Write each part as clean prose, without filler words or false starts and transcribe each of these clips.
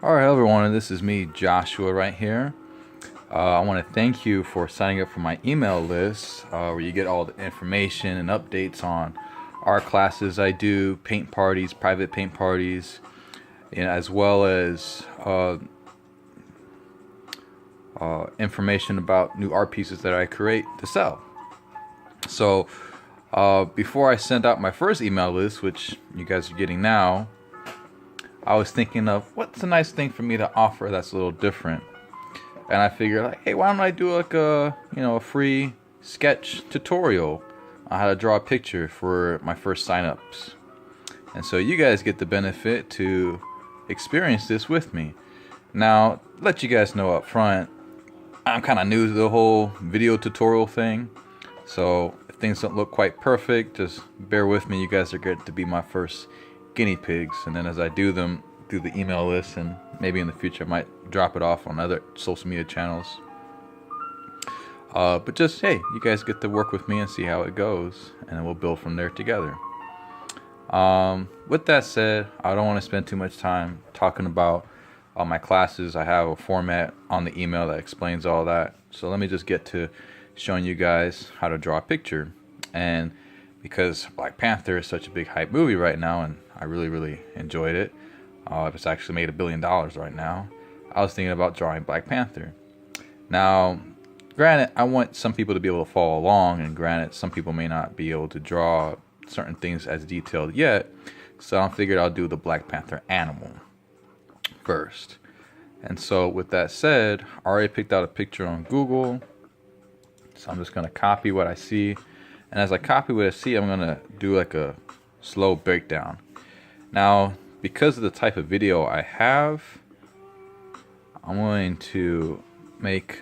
Alright everyone, this is me, Joshua, right here. I want to thank you for signing up for my email list, where you get all the information and updates on art classes I do, paint parties, private paint parties, and as well as information about new art pieces that I create to sell. So before I send out my first email list, which you guys are getting now, I was thinking of what's a nice thing for me to offer that's a little different. And I figured, like, hey, why don't I do like a free sketch tutorial on how to draw a picture for my first signups. And so you guys get the benefit to experience this with me. Now, let you guys know up front, I'm kind of new to the whole video tutorial thing. So if things don't look quite perfect, just bear with me. You guys are going to be my first guinea pigs, and then as I do them through the email list, and maybe in the future I might drop it off on other social media channels, but just, hey, you guys get to work with me and see how it goes, and then we'll build from there together. With that said, I don't want to spend too much time talking about all my classes. I have a format on the email that explains all that, so let me just get to showing you guys how to draw a picture. And because Black Panther is such a big hype movie right now, and I really enjoyed it. It's actually made $1 billion right now. I was thinking about drawing Black Panther. Now, granted, I want some people to be able to follow along, and granted, some people may not be able to draw certain things as detailed yet. So I figured I'll do the Black Panther animal first. And so with that said, I already picked out a picture on Google. So I'm just going to copy what I see. And as I copy what I see, I'm going to do like a slow breakdown. Now, because of the type of video I have, I'm going to make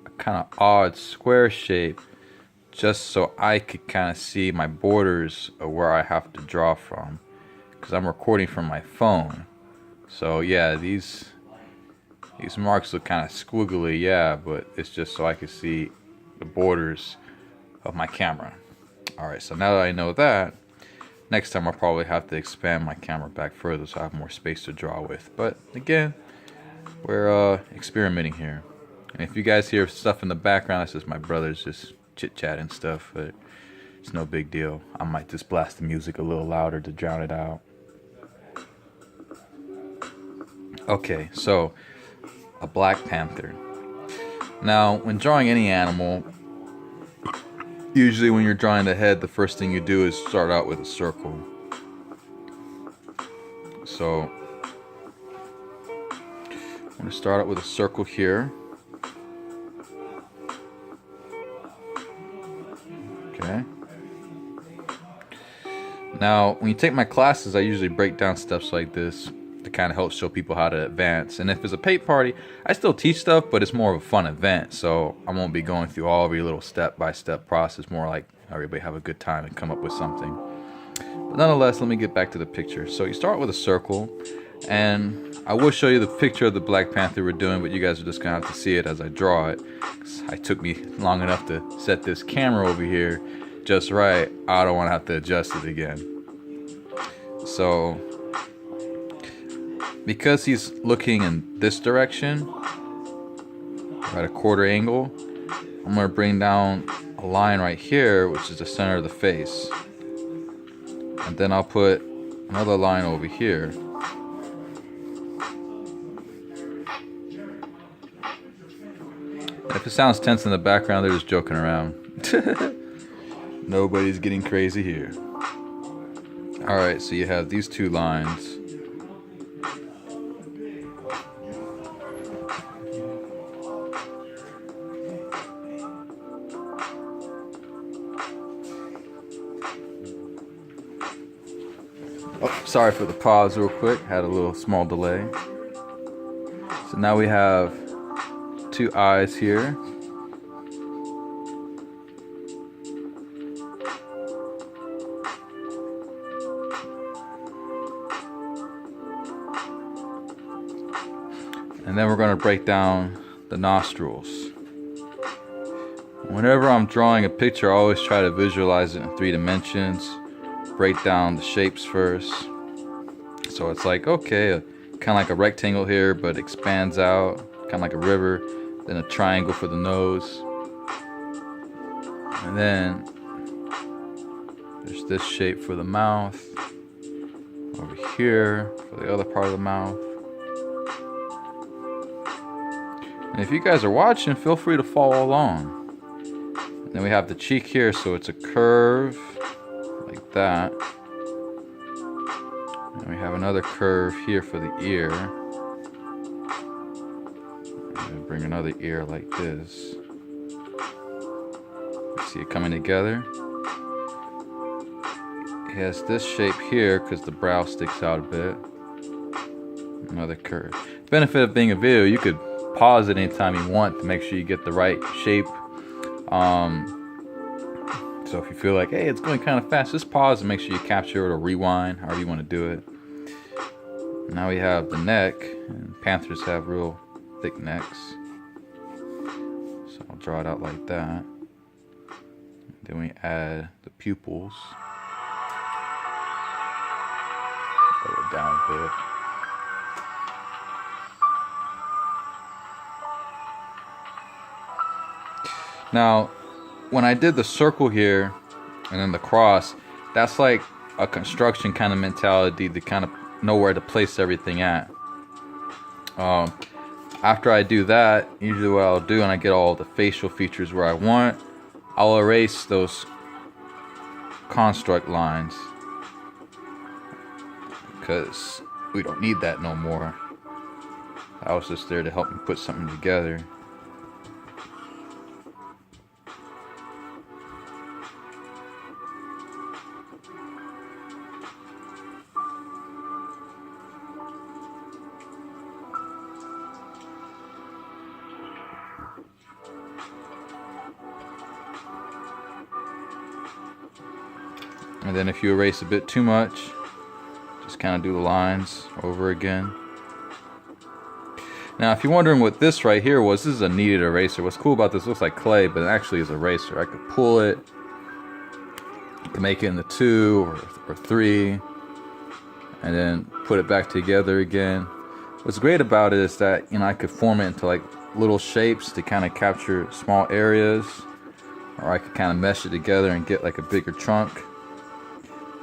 a kind of odd square shape just so I could kind of see my borders of where I have to draw from, because I'm recording from my phone. So yeah, these marks look kind of squiggly, yeah, but it's just so I can see the borders of my camera. Alright, so now that I know that, next time I'll probably have to expand my camera back further so I have more space to draw with. But again, we're experimenting here. And if you guys hear stuff in the background, that's just my brothers just chit-chatting stuff, but it's no big deal. I might just blast the music a little louder to drown it out. Okay, so a Black Panther. Now, when drawing any animal, usually when you're drawing the head, the first thing you do is start out with a circle. So I'm going to start out with a circle here. Okay. Now, when you take my classes, I usually break down steps like this to kind of help show people how to advance. And if it's a paint party, I still teach stuff, but it's more of a fun event, so I won't be going through all every little step-by-step process. More like everybody have a good time and come up with something. But nonetheless, let me get back to the picture. So you start with a circle, and I will show you the picture of the Black Panther we're doing, but you guys are just gonna have to see it as I draw it. It took me long enough to set this camera over here just right. I don't want to have to adjust it again. So because he's looking in this direction, at a quarter angle, I'm going to bring down a line right here, which is the center of the face. And then I'll put another line over here. If it sounds tense in the background, they're just joking around. Nobody's getting crazy here. Alright, so you have these two lines. Oh, sorry for the pause real quick. Had a little small delay. So now we have two eyes here. And then we're going to break down the nostrils. Whenever I'm drawing a picture, I always try to visualize it in 3 dimensions. Break down the shapes first. So it's like, okay, a kind of like a rectangle here, but expands out, kind of like a river. Then a triangle for the nose. And then there's this shape for the mouth. Over here for the other part of the mouth. And if you guys are watching, feel free to follow along. And then we have the cheek here, so it's a curve like that. And we have another curve here for the ear. And we bring another ear like this. See it coming together. It has this shape here because the brow sticks out a bit. Another curve. Benefit of being a video, you could pause it anytime you want to make sure you get the right shape. So if you feel like, hey, it's going kind of fast, just pause and make sure you capture it or rewind, however you want to do it. Now we have the neck, and panthers have real thick necks. So I'll draw it out like that. Then we add the pupils. Lower it down a bit. Now, when I did the circle here and then the cross, that's like a construction kind of mentality to kind of know where to place everything at. After I do that, usually what I'll do, and I get all the facial features where I want, I'll erase those construct lines because we don't need that no more. I was just there to help me put something together. And then if you erase a bit too much, just kind of do the lines over again. Now if you're wondering what this right here was, this is a kneaded eraser. What's cool about this, it looks like clay, but it actually is an eraser. I could pull it to make it into 2 or 3, and then put it back together again. What's great about it is that, you know, I could form it into like little shapes to kind of capture small areas, or I could kind of mesh it together and get like a bigger chunk.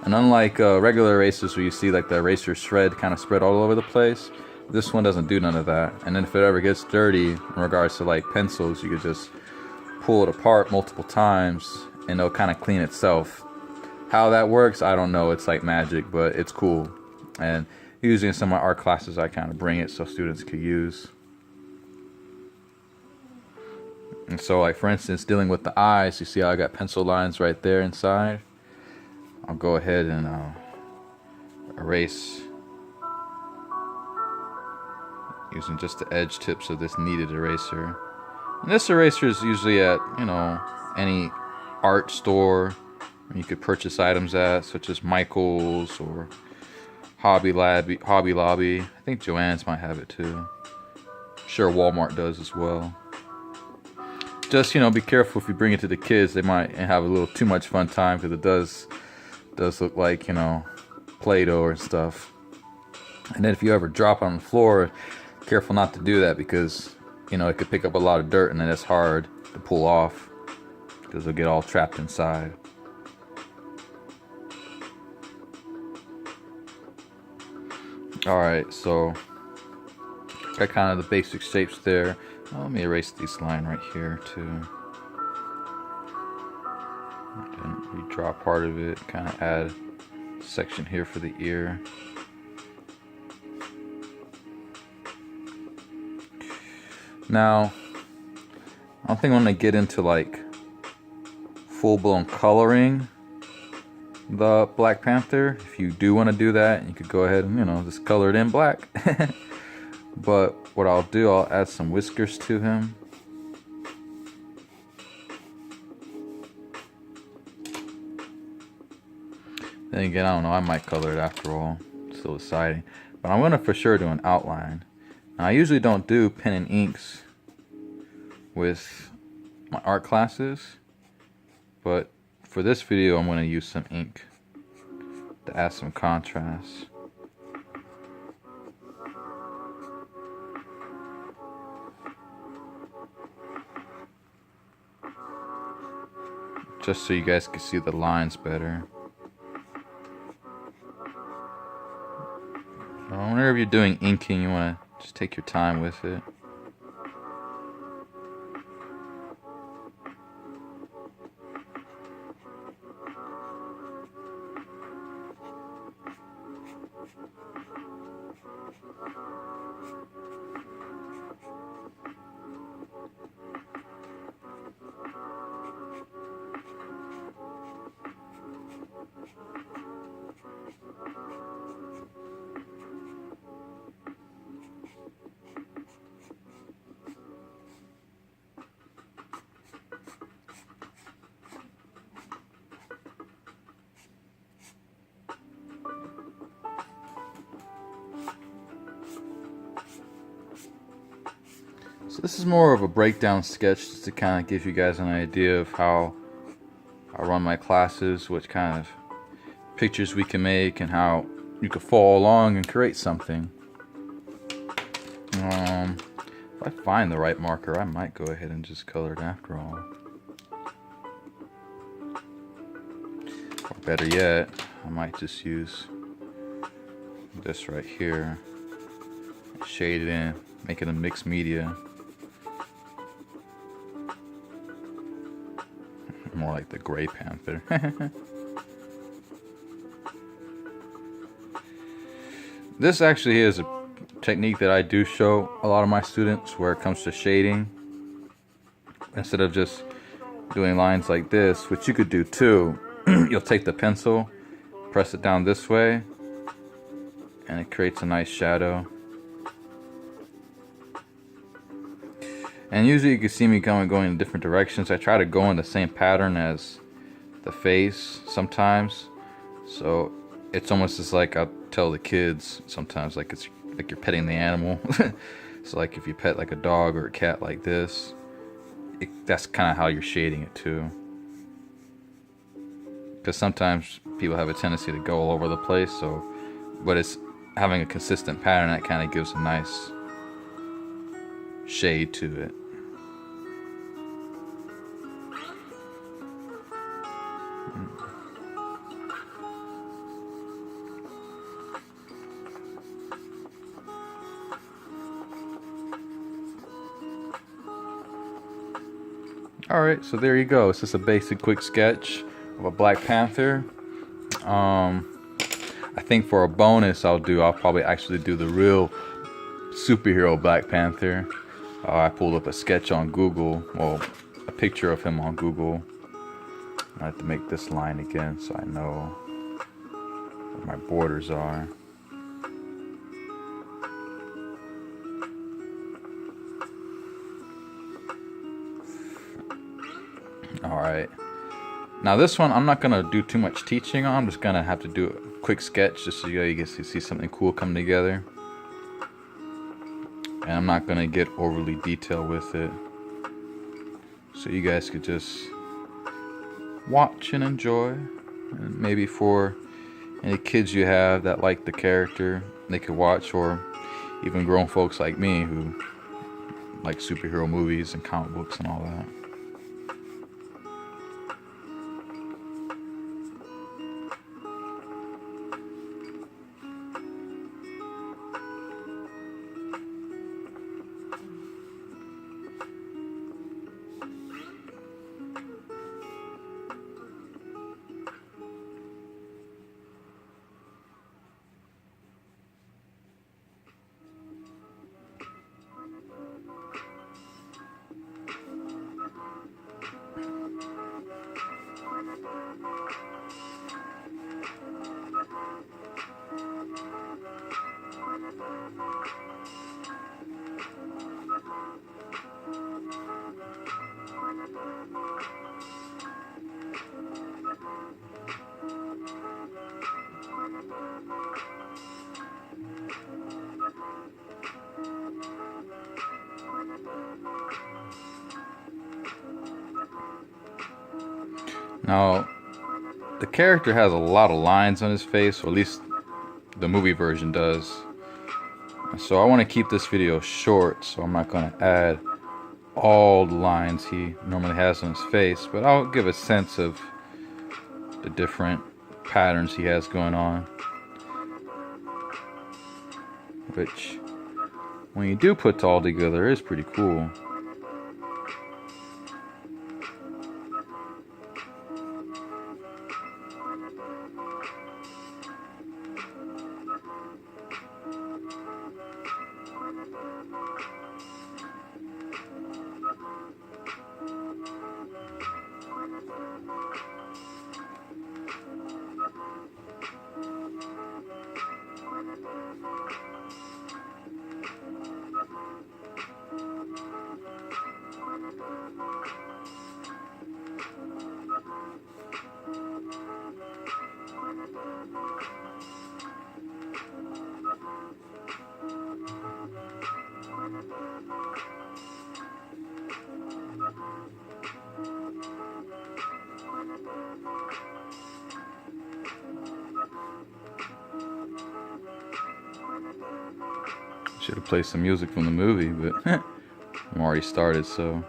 And unlike regular erasers where you see like the eraser shred kind of spread all over the place, this one doesn't do none of that. And then if it ever gets dirty in regards to like pencils, you could just pull it apart multiple times and it'll kind of clean itself. How that works, I don't know. It's like magic, but it's cool. And usually in some of my art classes, I kind of bring it so students could use. And so like for instance, dealing with the eyes, you see how I got pencil lines right there inside? I'll go ahead and erase using just the edge tips of this kneaded eraser. And this eraser is usually at, you know, any art store you could purchase items at, such as Michael's or Hobby Lobby. I think Joann's might have it too. I'm sure Walmart does as well. Just, you know, be careful if you bring it to the kids. They might have a little too much fun time because it does look like, you know, Play-Doh or stuff. And then if you ever drop on the floor, careful not to do that because, you know, it could pick up a lot of dirt and then it's hard to pull off because it'll get all trapped inside. Alright, so got kind of the basic shapes there. Let me erase this line right here too. And redraw part of it, kind of add a section here for the ear. Now, I don't think I'm gonna get into like full-blown coloring the Black Panther. If you do want to do that, you could go ahead and, you know, just color it in black. But what I'll do, I'll add some whiskers to him. Then again, I don't know, I might color it after all. Still deciding. But I'm gonna for sure do an outline. Now, I usually don't do pen and inks with my art classes, but for this video I'm going to use some ink. to add some contrast. just so you guys can see the lines better. So whenever you're doing inking, you want to just take your time with it. So this is more of a breakdown sketch just to kind of give you guys an idea of how I run my classes, what kind of pictures we can make, and how you could follow along and create something. If I find the right marker, I might go ahead and just color it after all. Or better yet, I might just use this right here, shade it in, make it a mixed media. More like the Gray Panther. This actually is a technique that I do show a lot of my students where it comes to shading. Instead of just doing lines like this, which you could do too, you'll take the pencil, press it down this way, and it creates a nice shadow. And usually you can see me going in different directions. I try to go in the same pattern as the face sometimes. So it's almost just like I'll tell the kids sometimes, like it's like you're petting the animal. So like if you pet like a dog or a cat like this, that's kind of how you're shading it too. Because sometimes people have a tendency to go all over the place. So, but it's having a consistent pattern that kind of gives a nice shade to it. Alright, so there you go. It's just a basic quick sketch of a Black Panther. I think for a bonus I'll probably actually do the real superhero Black Panther. I pulled up a sketch on Google, well, a picture of him on Google. I have to make this line again so I know where my borders are. Alright, now this one I'm not going to do too much teaching on. I'm just going to have to do a quick sketch just so you guys can see something cool come together. And I'm not going to get overly detailed with it, so you guys could just watch and enjoy. And maybe for any kids you have that like the character, they could watch, or even grown folks like me who like superhero movies and comic books and all that. Now, the character has a lot of lines on his face, or at least the movie version does. So I want to keep this video short, so I'm not going to add all the lines he normally has on his face, but I'll give a sense of the different patterns he has going on, which when you do put it all together is pretty cool. Should have played some music from the movie, but I'm already started, so.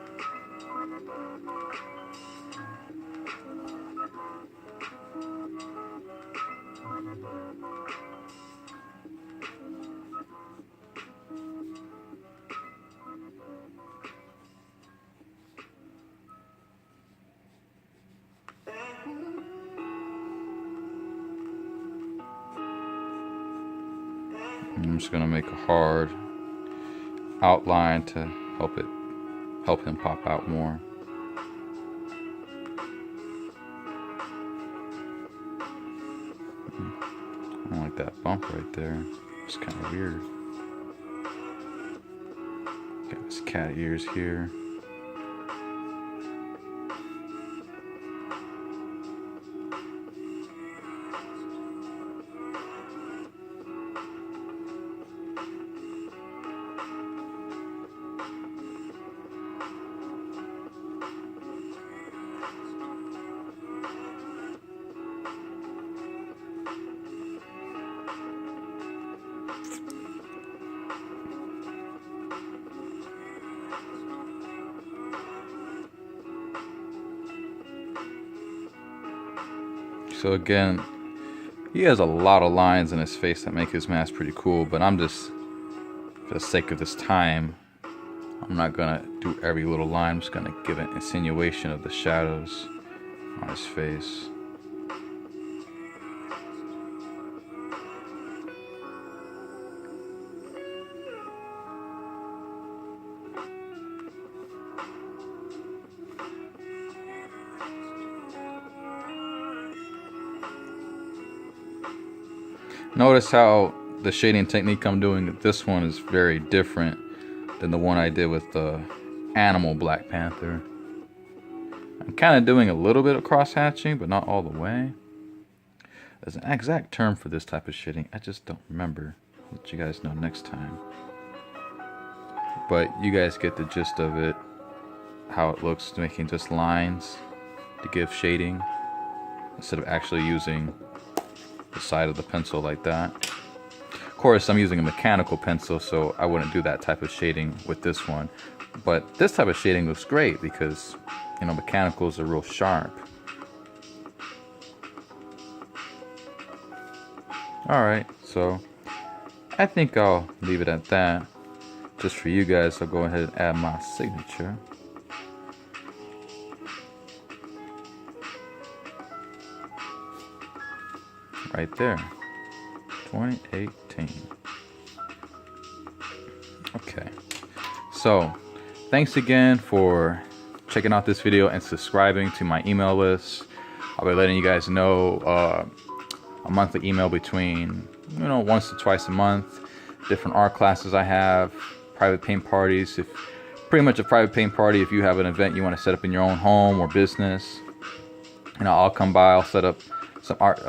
I'm just gonna make a hard outline to help him pop out more. I don't like that bump right there. It's kind of weird. Got his cat ears here. So again, he has a lot of lines in his face that make his mask pretty cool, but I'm just, for the sake of this time, I'm not gonna do every little line. I'm just gonna give an insinuation of the shadows on his face. Notice how the shading technique I'm doing with this one is very different than the one I did with the animal Black Panther. I'm kind of doing a little bit of cross hatching, but not all the way. There's an exact term for this type of shading. I just don't remember. I'll let you guys know next time. But you guys get the gist of it. How it looks, making just lines to give shading instead of actually using the side of the pencil like that. Of course, I'm using a mechanical pencil, so I wouldn't do that type of shading with this one. But this type of shading looks great because, you know, mechanicals are real sharp. Alright, so I think I'll leave it at that. Just for you guys, I'll go ahead and add my signature. Right there, 2018. Okay, so thanks again for checking out this video and subscribing to my email list. I'll be letting you guys know a monthly email between, you know, once to twice a month, different art classes I have, private paint parties. If pretty much a private paint party, if you have an event you want to set up in your own home or business, you know, I'll come by, I'll set up some art,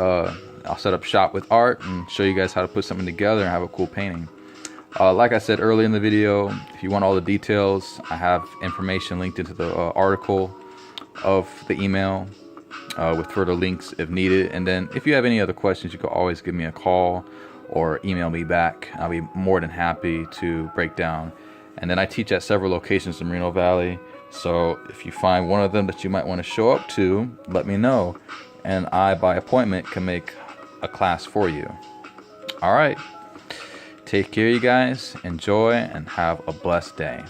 I'll set up shop with art and show you guys how to put something together and have a cool painting. Like I said earlier in the video, if you want all the details, I have information linked into the article of the email with further links if needed. And then if you have any other questions, you can always give me a call or email me back. I'll be more than happy to break down And then I teach at several locations in Moreno Valley. So if you find one of them that you might want to show up to, let me know. And I, by appointment, can make a class for you. All right. Take care, you guys. Enjoy and have a blessed day.